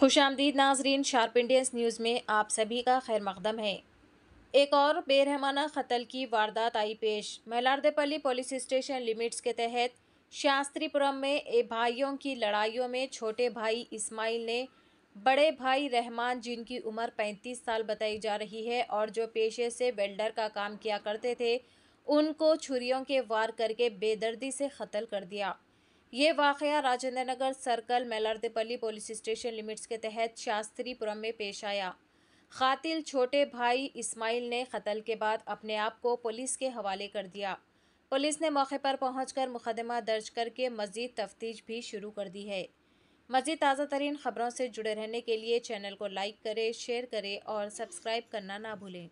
खुशामदीद नाजरीन, sharp Indians news में आप सभी का खैर मकदम है। एक और बेरहमाना कत्ल की वारदात आई पेश। मलारदेपल्ली पुलिस स्टेशन लिमिट्स के तहत शास्त्रीपुरम में भाइयों की लड़ाइयों में छोटे भाई इस्माइल ने बड़े भाई रहमान, जिनकी उम्र 35 साल बताई जा रही है और जो पेशे से वेल्डर का काम किया करते थे, उनको छुरियों के वार करके बेदर्दी से कत्ल कर दिया। ये वाक़या Rajendra Nagar circle मलारदेपल्ली police station limits के तहत शास्त्रीपुरम में पेश आया। कातिल छोटे भाई इस्माइल ने कत्ल के बाद अपने आप को पुलिस के हवाले कर दिया। पुलिस ने मौके पर पहुंचकर मुकदमा दर्ज करके मज़ीद तफ्तीश भी शुरू कर दी है। मज़ीद ताज़ा तरीन खबरों से जुड़े रहने के लिए चैनल को लाइक करें, शेयर करें और सब्सक्राइब करना ना भूलें।